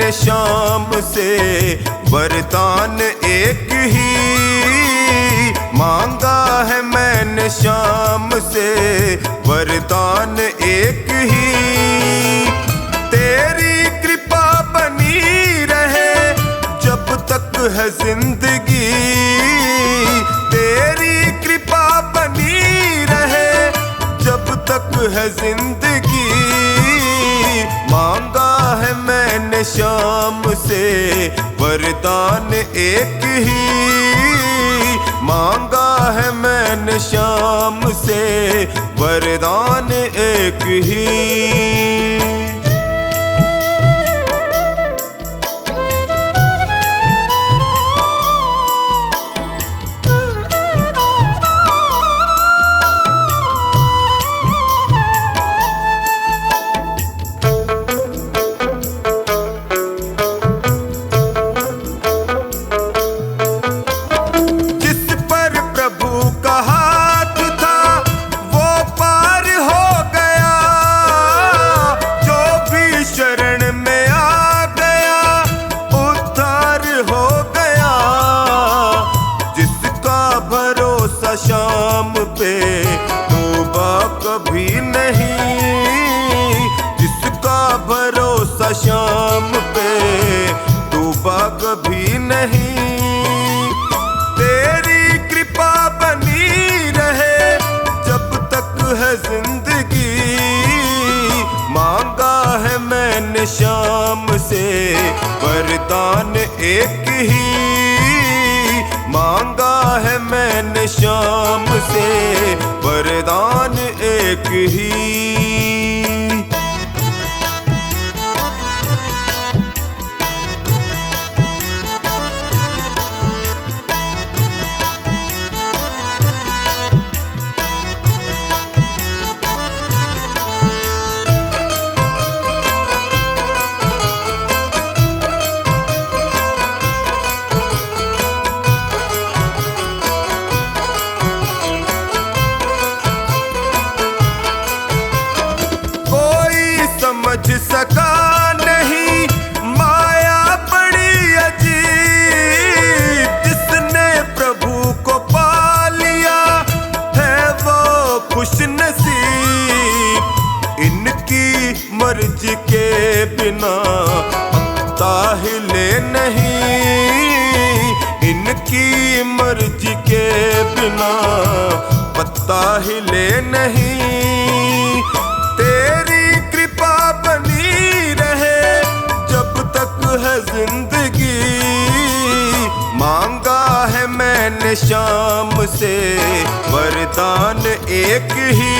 मैंने शाम से वरदान एक ही मांगा है, मैंने शाम से वरदान एक ही। तेरी कृपा बनी रहे जब तक है जिंदगी, तेरी कृपा बनी रहे जब तक है जिंदगी। मांगा है मैंने शाम से वरदान एक ही, मांगा है मैंने शाम से वरदान एक ही। शाम पे तौबा कभी नहीं, जिसका भरोसा शाम पे तौबा कभी नहीं। तेरी कृपा बनी रहे जब तक है जिंदगी, मांगा है मैंने शाम से वरदान एक ही, मांगा है मैंने शाम से वरदान एक ही। समझ सका नहीं माया बड़ी अजीब, जिसने प्रभु को पा लिया है वो खुश नसीब। इनकी मर्जी के बिना पत्ता हिले नहीं, इनकी मर्जी के बिना पत्ता हिले नहीं। तेरी कृपा बनी रहे जब तक है जिंदगी, मांगा है मैंने शाम से वरदान एक ही,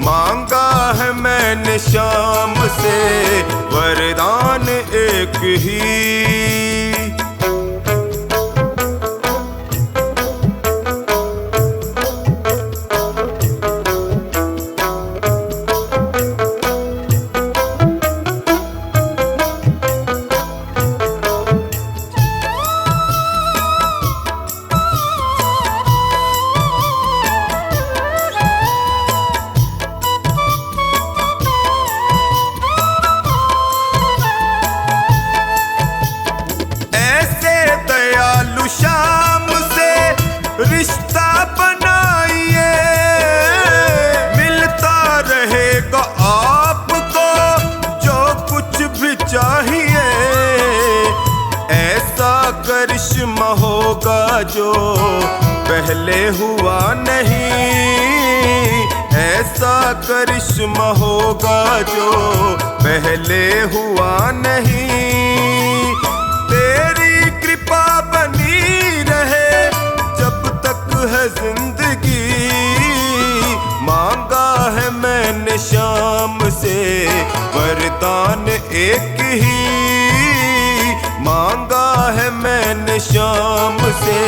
मांगा है मैंने शाम से वरदान एक ही। शाम से रिश्ता बनाइए, मिलता रहेगा आपको जो कुछ भी चाहिए। ऐसा करिश्मा होगा जो पहले हुआ नहीं, ऐसा करिश्मा होगा जो पहले हुआ नहीं। तेरी कृपा बनी रहे जब तक है जिंदगी, मांगा है मैंने शाम से वरदान एक ही, मांगा है मैंने शाम से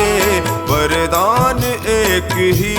वरदान एक ही।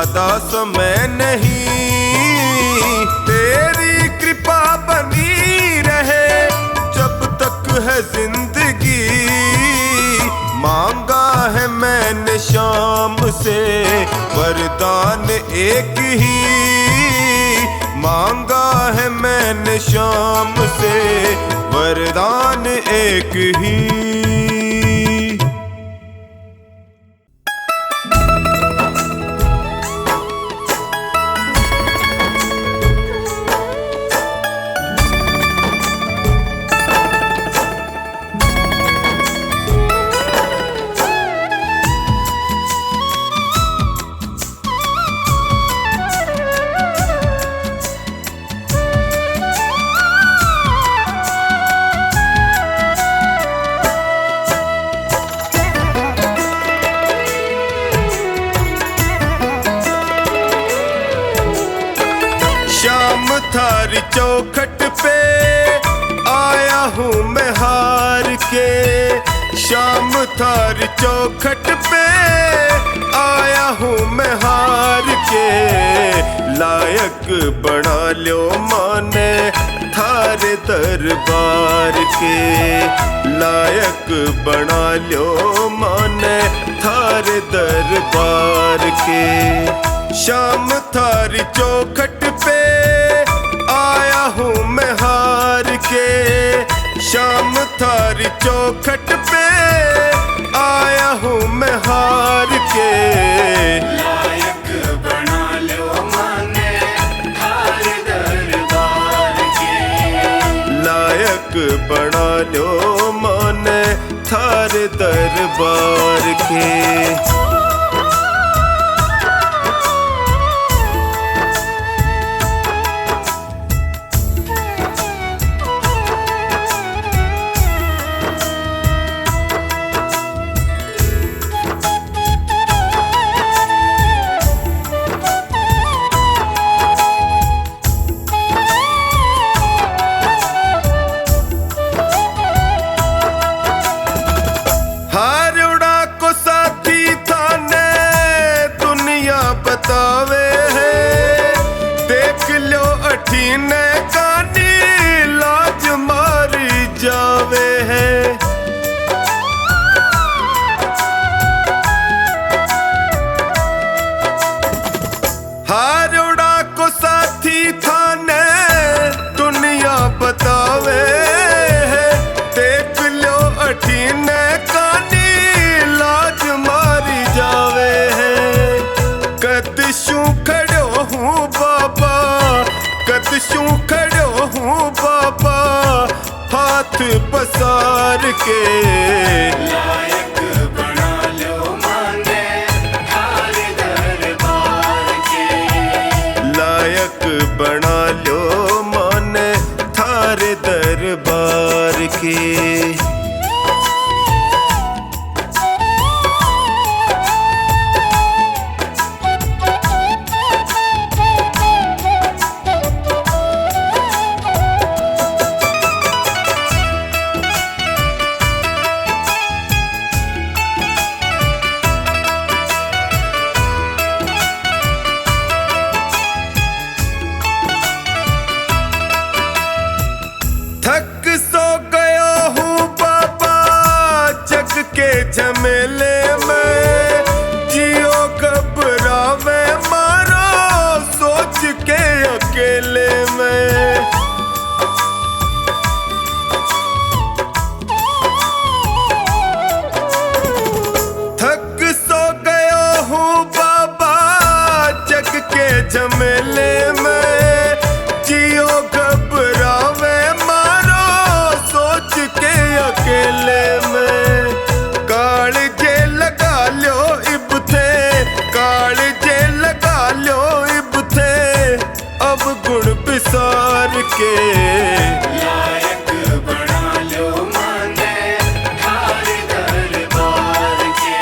ज्यादा समय नहीं, तेरी कृपा बनी रहे जब तक है जिंदगी। मांगा है मैंने शाम से वरदान एक ही, मांगा है मैंने शाम से वरदान एक ही। शाम थारी चौखट पे आया हूँ मैं हार के, शाम थारी चौखट पे आया हूँ मैं हार के। लायक बना लो माने थारे दरबार के, लायक बना लो माने थारे दरबार के। शाम थारी चौखट पे आया हूँ मैं हार के, शाम थारी चौखट पे आया हूँ मैं हार के। लायक बना लो माने थारे दरबार के, लायक बना लो माने थारे दरबार के। बतावे है देख लो अठीने कानी लाज मारी जावे है। हारोड़ा को साथी थाने दुनिया बतावे है देख लो अठीने कानी लाज मारी जावे है। कदशू खड़ो हूँ बाबा, कदशू खड़ो हूँ बाबा हाथ पसार के। लायक बना लो माने थारे दरबार के, लायक बना लो माने थारे दरबार के। थक सो गया हूँ बाबा जग के झमेले में, जियो घबरावे मारो सोच के अकेले में। थक सो गया हूँ बाबा जग के झमेले में, जियो घबरावे अकेले में। कालजे लगा लो इब थे, कालजे लगा लो इब थे अब गुण बिसार के। लायक बना लो माने थारे दरबार के,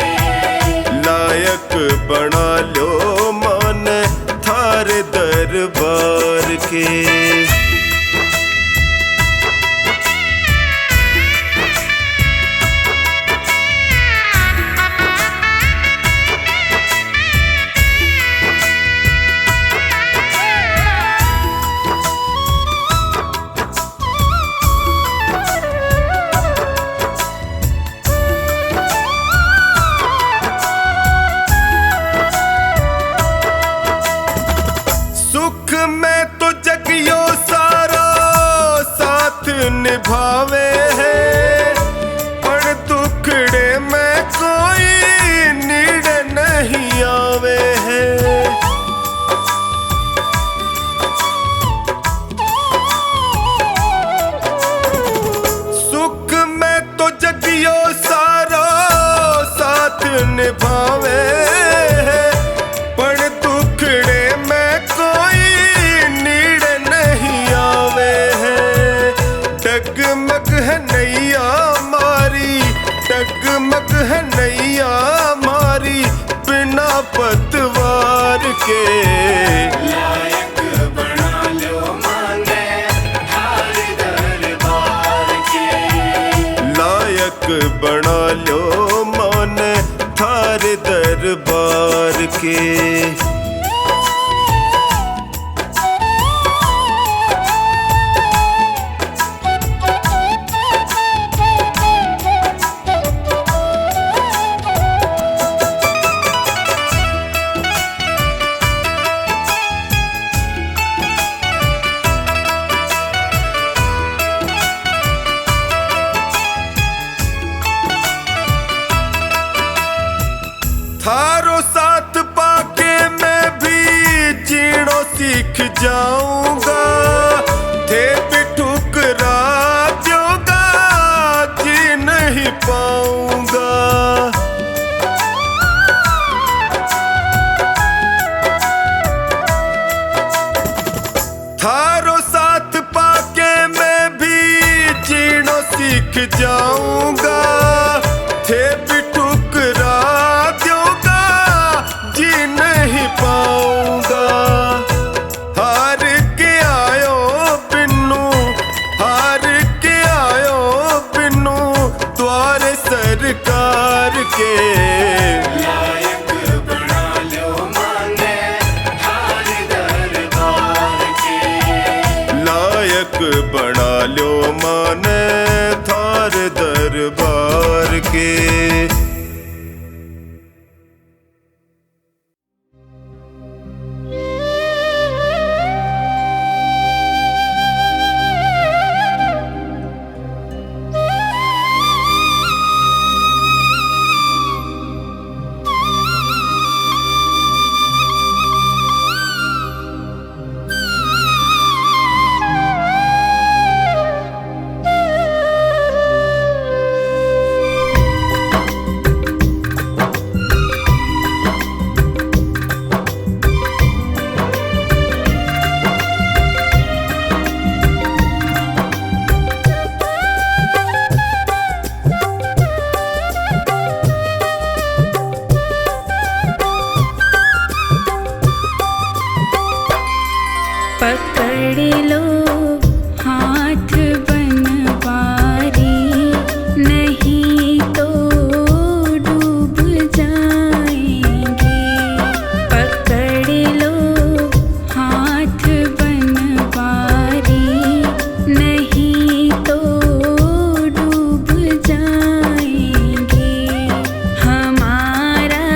लायक बना लो माने थारे दरबार के। के लायक बना लो माने थार दरबार के। लायक बना लो मन थार दरबार के। थारो साथ पाके मैं भी जीणो सीख जाऊंगा। थे भी ठुकरा दोगा जी नहीं पाऊंगा। थारो साथ पाके मैं भी जीणो सीख जाऊंगा। थे भी ठुकरा दोगा जी नहीं पाऊंगा। हार के आयो बिन्नू, हार के आयो बिन्नू द्वारे सरकार के। लायक बना लो माने थार दरबार के। लायक बना लो माने थार दरबार के। पकड़ लो हाथ बनवारी, नहीं तो डूब जाएंगे। पकड़ लो हाथ बनवारी, नहीं तो डूब जाएंगे। हमारा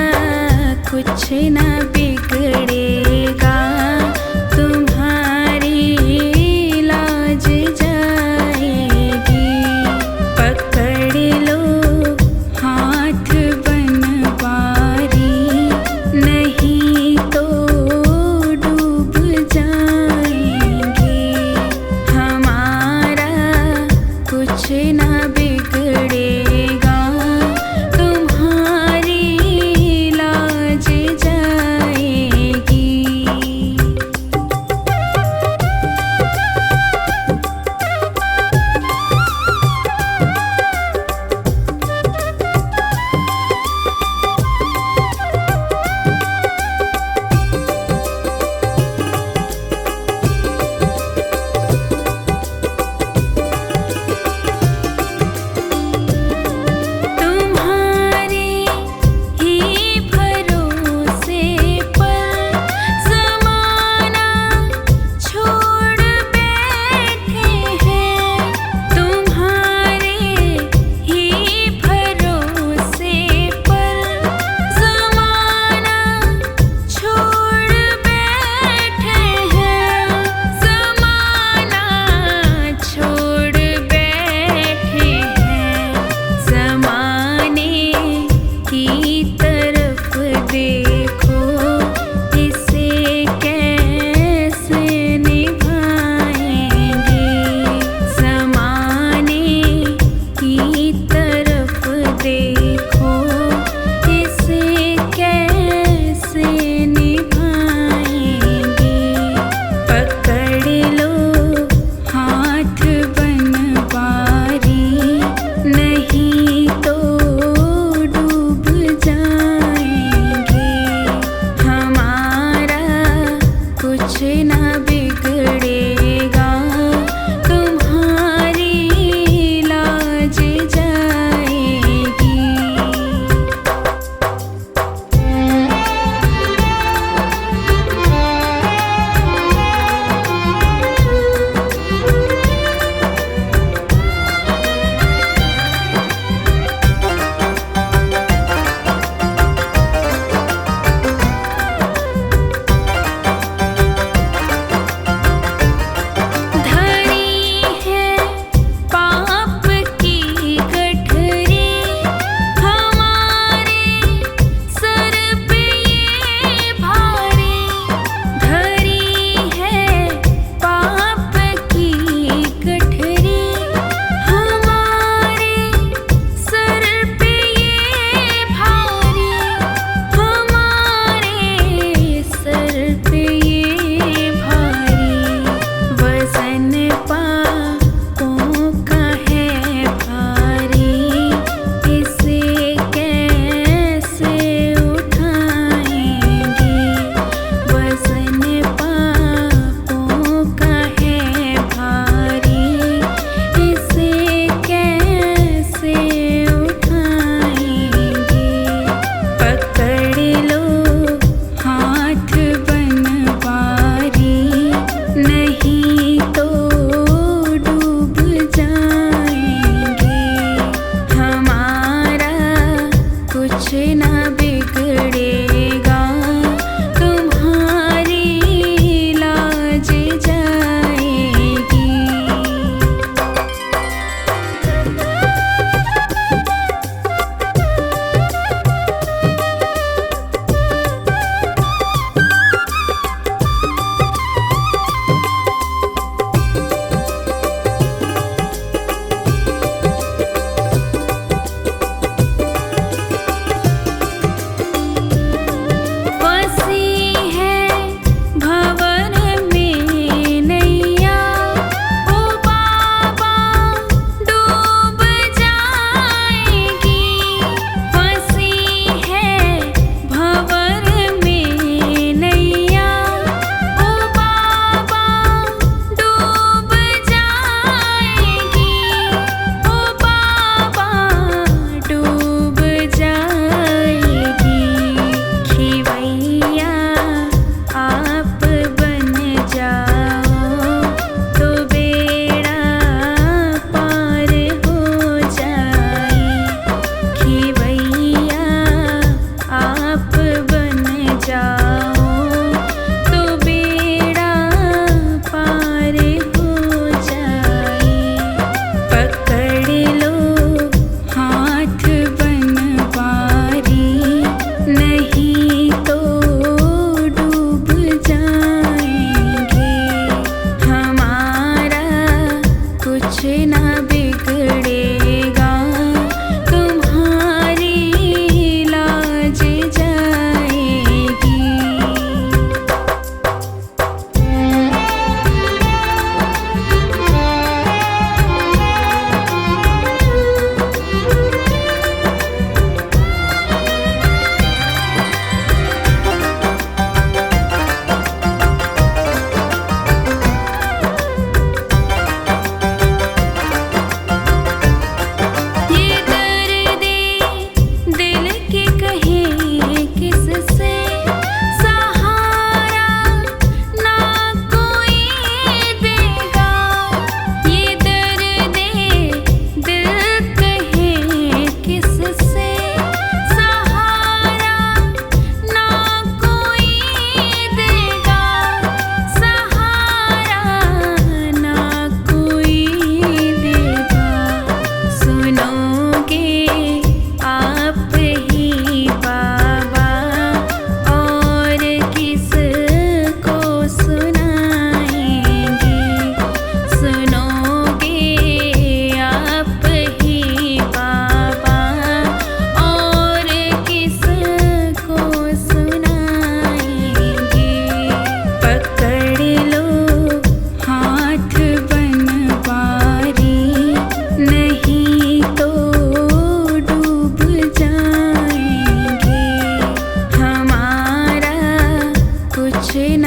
कुछ न बिगड़ेगा, तुम्हारी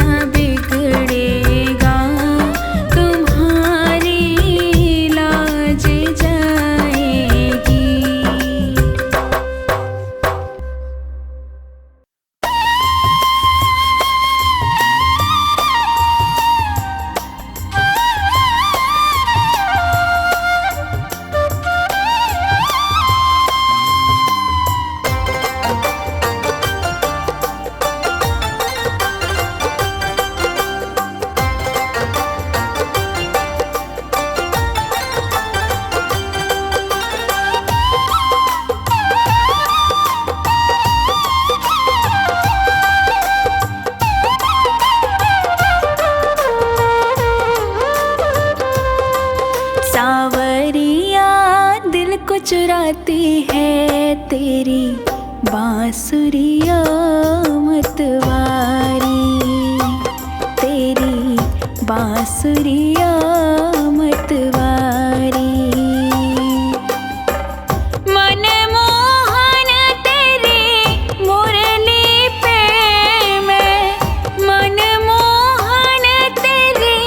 ना बिगड़ेगा, तुम्हारी लाज जाएगी। सावरिया दिल को चुराती है तेरी बांसुरिया मतवारी, तेरी बांसुरिया मतवारी। मनमोहन तेरी मुरली पे मैं, मनमोहन तेरी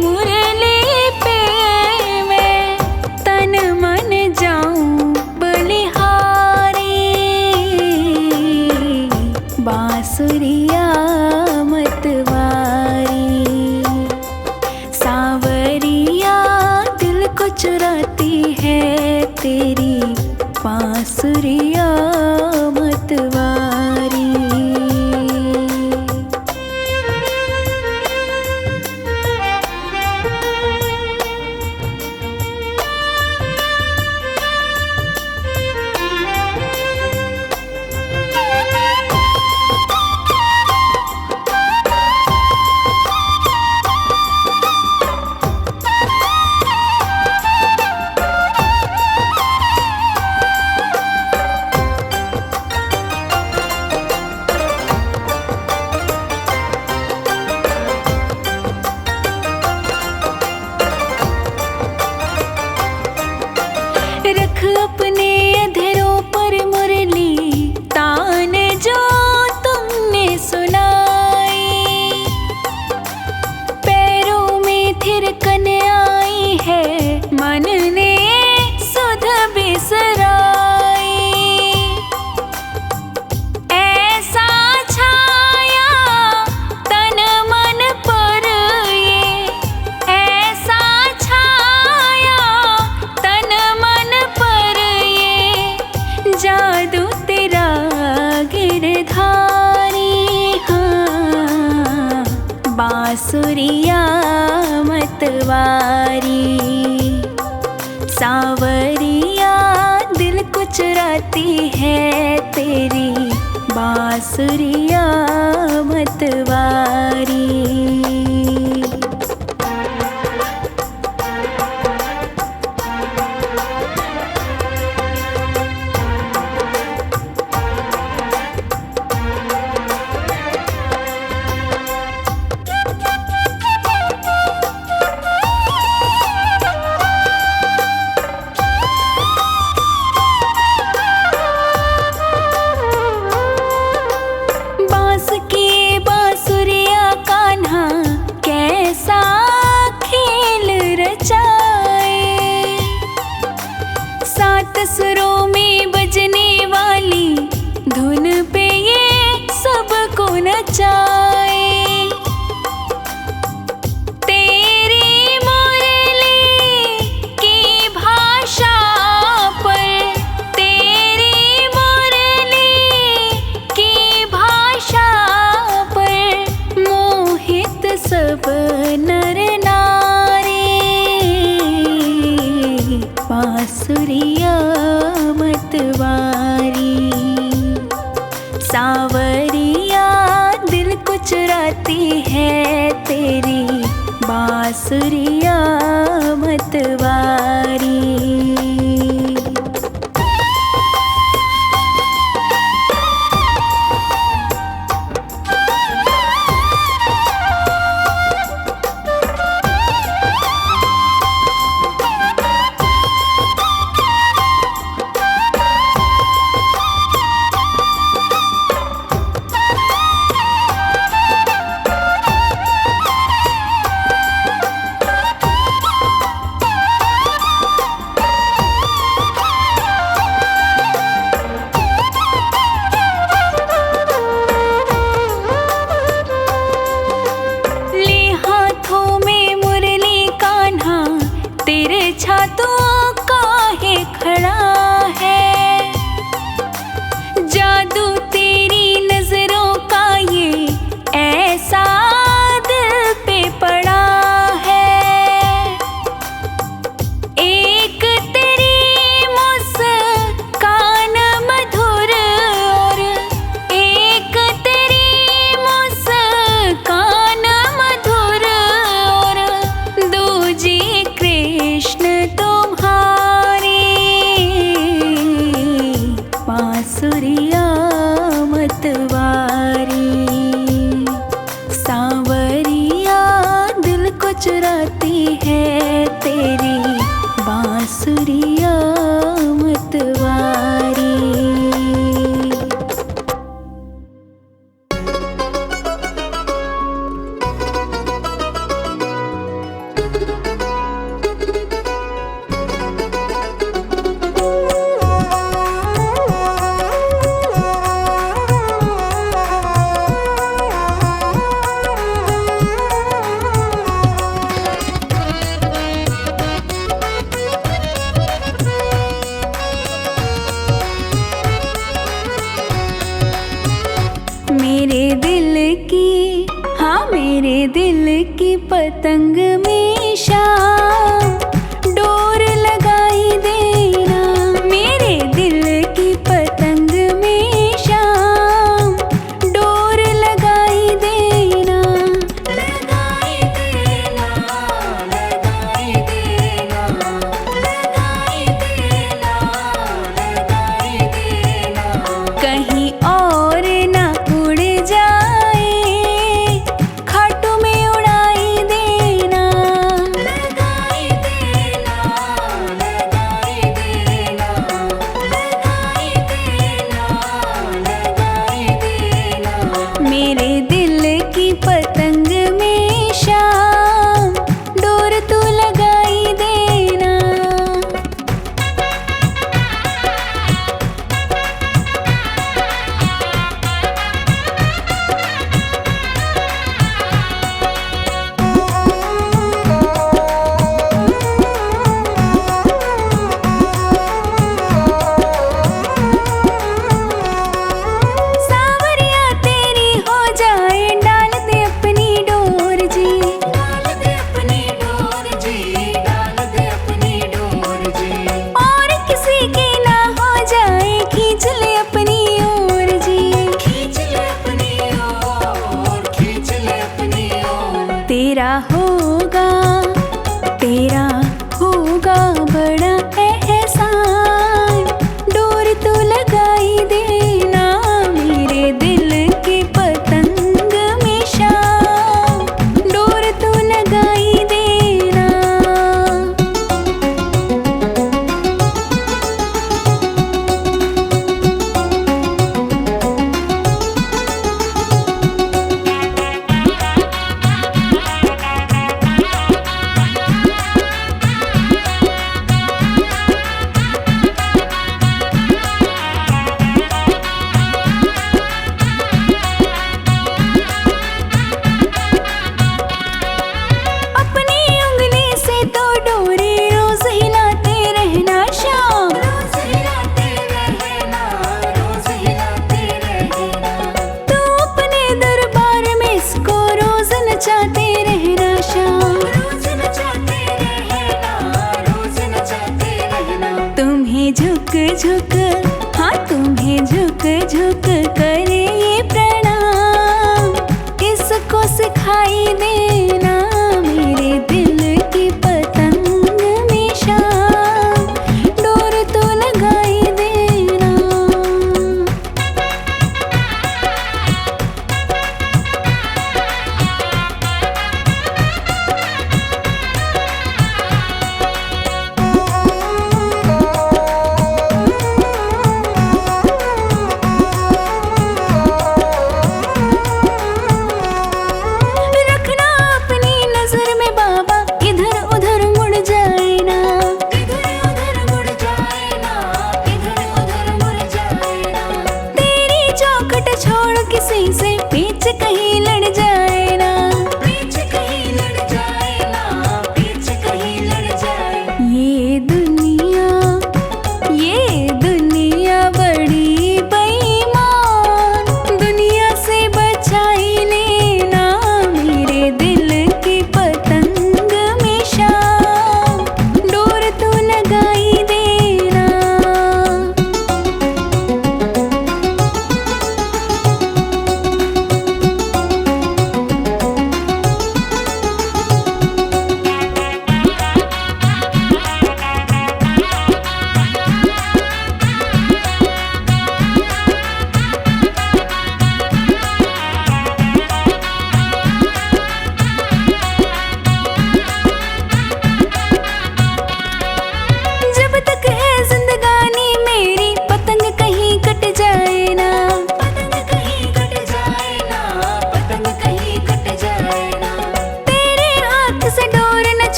मुरली पे मैं तन मन जाऊं बलिहारी, बांसुरिया मतवारी। सावरिया दिल को चुराती है तेरी बांसुरिया मतवारी। रख अपने अधरों पर मुरली तान जो तुमने सुनाई, पैरों में थिरकन आई है मन ने सुध बिसराई। ऐसा छाया तन मन पर ये, ऐसा छाया तन मन पर ये जादू तेरा गिरधारी। हाँ, बांसुरिया मतवारी। सावरिया दिल को चुराती है तेरी बांसुरिया मतवारी। बांस की बांसुरिया कान्हा कैसा खेल रचाए, सात सुरों में बजने वाली धुन पे ये सबको नचाए। तेरी मुरली की भाषा पर, तेरी मुरली की भाषा पर मोहित सब नर नारी, बांसुरिया मतवारी। सावरिया दिल को चुराती है तेरी बांसुरिया मतवारी। तू काहे खड़ा है? जादू तेरी नजरों का ये ऐसा दिल पे पड़ा है। एक तेरी मुस्कान मधुर और एक तेरी मुस्कान मधुर और दूजी कृष्ण तुम्हारी बांसुरिया मतवारी। सांवरिया दिल को चुराती है तेरी बांसुरिया मतवारी। मेरे दिल की, हाँ मेरे दिल की पतंग में शाम डोर लगाई देना। मेरे दिल की पतंग में शाम डोर लगाई देना। लगाई देना, लगाई देना, लगाई देना, लगाई देना। कहीं और ना उड़ जाए, खाटू में उड़ाई देना। लगाई देना, लगाई देना, लगाई देना, लगाई देना। मेरे दिल की पतंग में शाम डोर तू लगाई देना। सांवरिया तेरी हो जाए डाल दे अपनी डोर जी। डाल दे अपनी डोर जी, डाल दे अपनी डोर जी। और किसी की ना हो जाए खींच ले अपनी ओर जी। खींच ले अपनी ओर, खींच ले अपनी ओर। तेरा होगा बड़ा एहसान डोर तू लगाई देना। मेरे दिल की पतंग में शाम डोर तू लगाई देना। अपनी उंगली से तो डोरी रोज हिलाते रहना शाम। रोज हिलाते रहना, रोज हिलाते रहना। तू अपने दरबार में इसको रोज नचाते रहना शाम। रोज नचाते रहना, रोज नचाते रहना। तुम्हें झुक झुक, हाँ तुम्हें झुक झुक करे ये प्रणाम इसको सिखाई देना। मेरे दिल की पतंग में शाम डोर तू लगाई देना।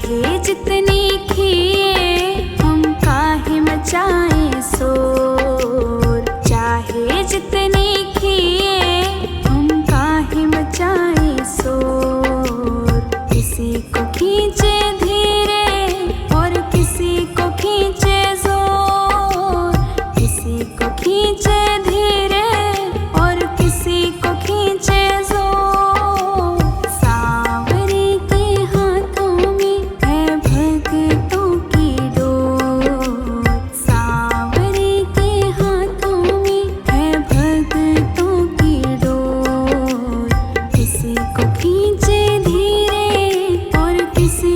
चाहे जितनी खिए हम काहे मचाएं शोर, चाहे जितनी खिए हम काहे मचाएं शोर। किसी को खींचे धीरे और किसी को खींचे जोर, किसी को खींचे धीरे और किसी को खींचे जोर। सांवरे के हाथों में है भक्तों की डोर, सांवरे के हाथों में है भक्तों की डोर। किसी को खींचे धीरे और किसी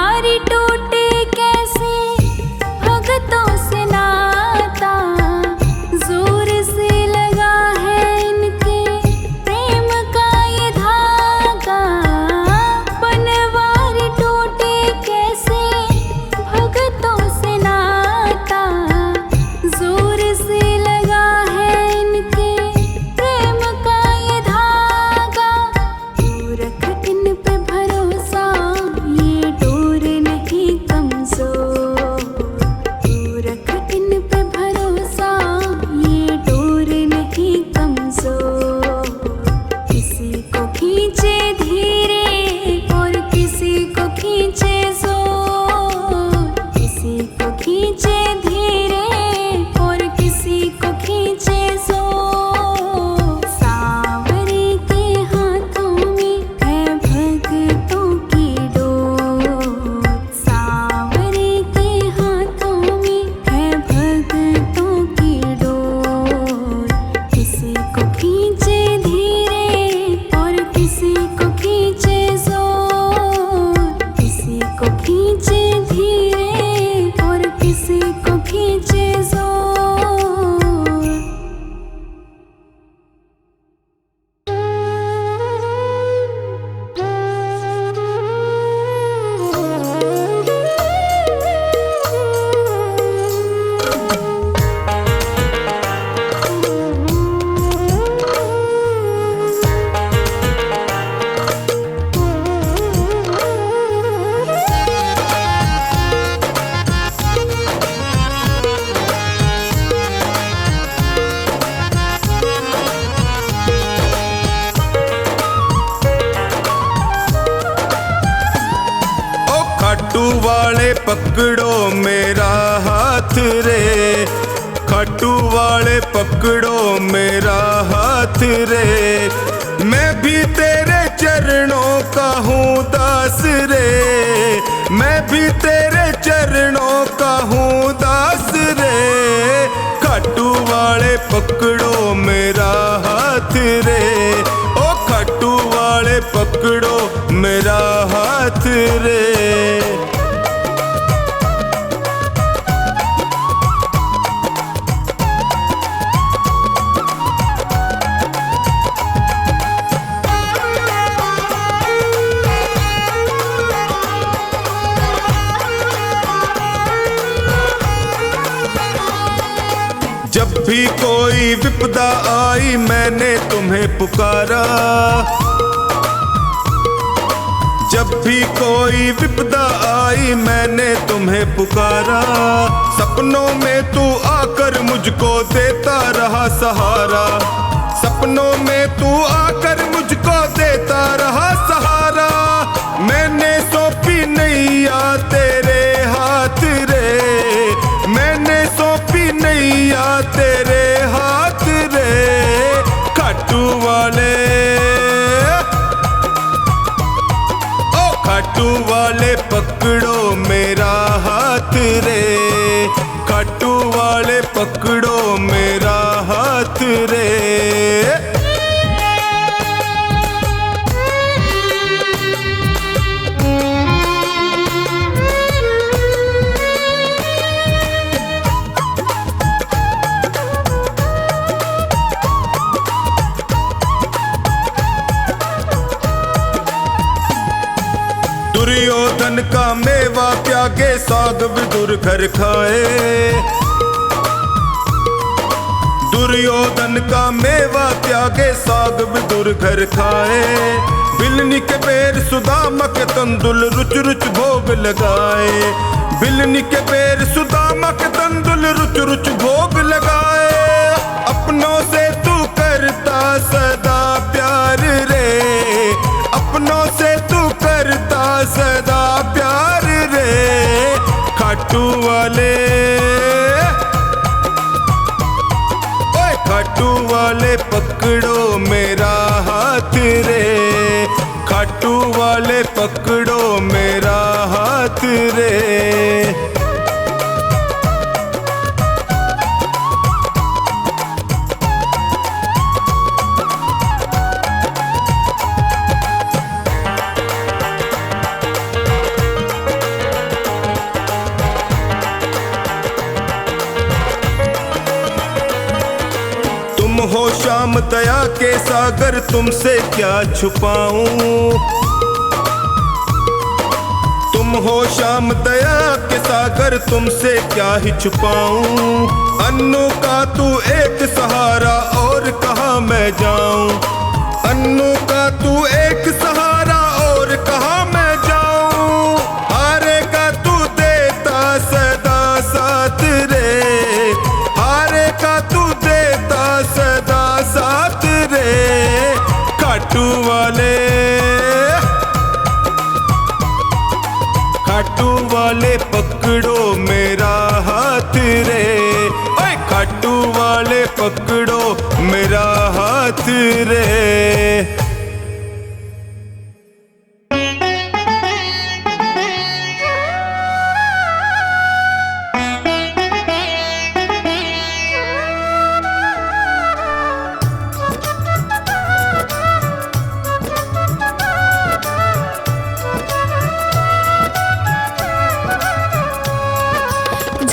बनवारी टूटे कैसे भगतों से नाता, जोर से लगा है इनके प्रेम का ये धागा। बनवारी टूटे कैसे भगतों से नाता, जोर से लगा है इनके प्रेम का ये धागा। तू रख इन पे भरोसा, ये डोर नहीं कमजोर। तू रख इन पे भरोसा, ये डोर नहीं कमजोर। किसी को खींचे धीरे और किसी को खींचे जोर। किसी को खींचे धीरे और किसी को खींचे जोर। सांवरे के हाथों में है भगतों की डोर। सांवरे के हाथों में है भगतों की डोर। किसी को खींचे धीरे और किसी को खींचे जोर। किसी को खींचे धीरे और किसी को खींचे जोर। ओ खाटू वाले पकड़ो मेरा हाथ रे, खाटू वाले पकड़ो मेरा हाथ रे। मैं भी तेरे चरणों का हूँ दास रे, मैं भी तेरे चरणों का हूँ दास रे। खाटू वाले पकड़ो मेरा हाथ रे, ओ खाटू वाले पकड़ो मेरा हाथ रे। जब भी कोई विपदा आई मैंने तुम्हें पुकारा। जब भी कोई विपदा आई मैंने तुम्हें पुकारा। सपनों में तू आकर मुझको देता रहा सहारा। सपनों में तू आकर मुझको देता रहा सहारा। मैंने सौंपी नैया तेरे हाथ रे, मैंने सौंपी नैया तेरे हाथ रे। खाटू वाले, ओ खाटू वाले पकड़ो मेरा हाथ रे, खाटू वाले पकड़ो मेरा हाथ रे। दुर्योधन का मेवा त्यागे साग विदुर घर खाए। दुर्योधन का मेवा त्यागे साग विदुर घर खाए। बिलनी के पैर सुदामा के तंदुल रुच रुच भोग लगाए। बिलनी के पैर सुदामा के तंदुल रुच रुच भोग लगाए। अपनों से तू करता सदा प्यार रे, अपनों से तू करता सदा प्यार रे। खाटू वाले, ओए खाटू वाले पकड़ो मेरा हाथ रे, खाटू वाले पकड़ो मेरा हाथ रे। श्याम दया के सागर तुमसे क्या छुपाऊं। तुम हो श्याम दया के सागर तुमसे क्या ही छुपाऊं। अन्नू का तू एक सहारा और कहाँ मैं जाऊं। अन्नू का तू एक सहारा और कहाँ मैं जाऊं। हारे का तू देता सदा साथ रे। हारे का तू देता सदा साथ रे। खाटू वाले पकड़ो मेरा हाथ रे। ओए खाटू वाले पकड़ो मेरा हाथ रे।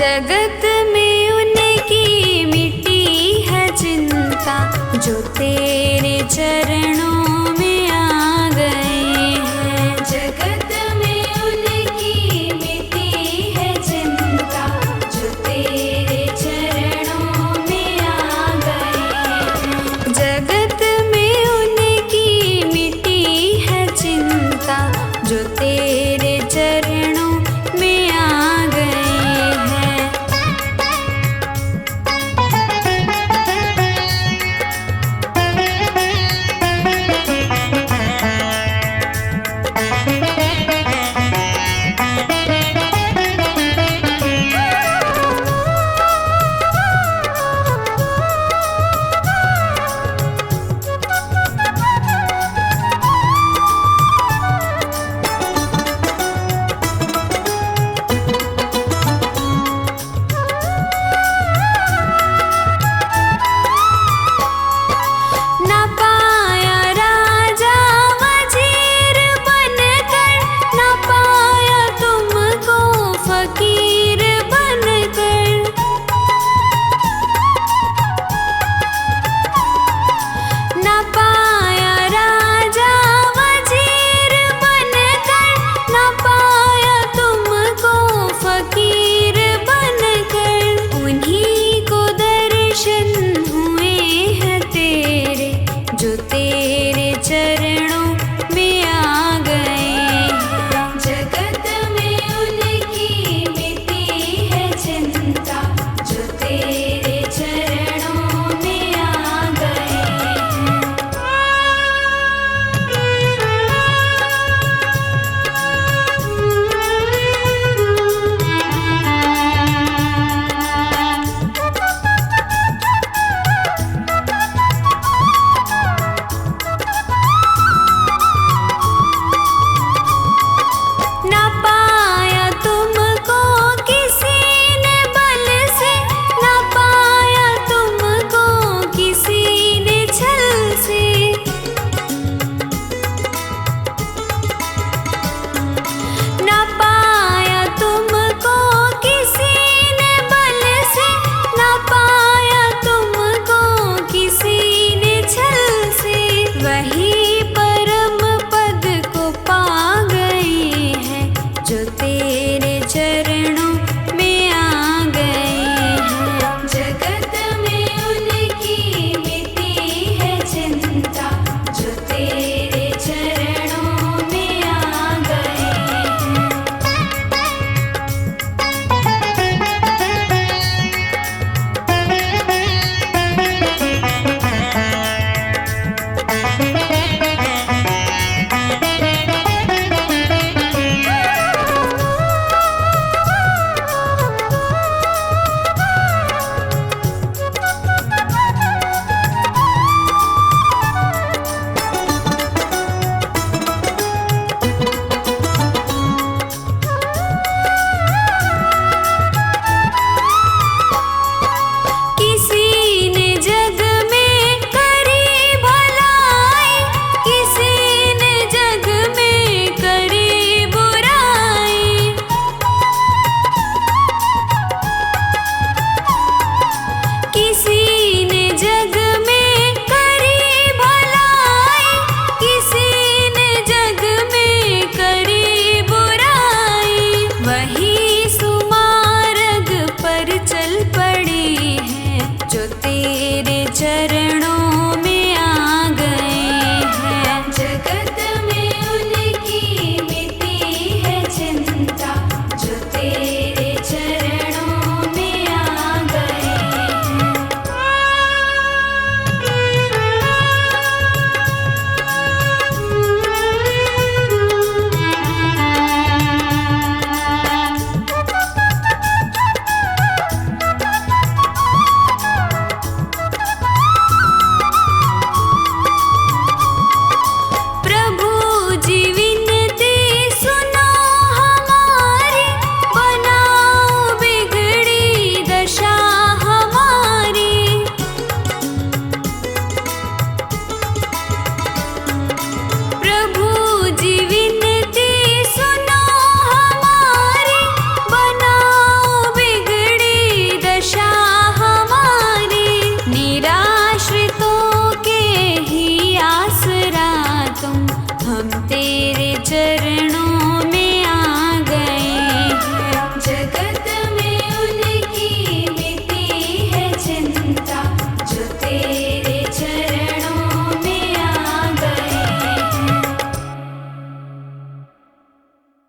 जगत में उनकी मिट्टी है चिंता जो तेरे चरणों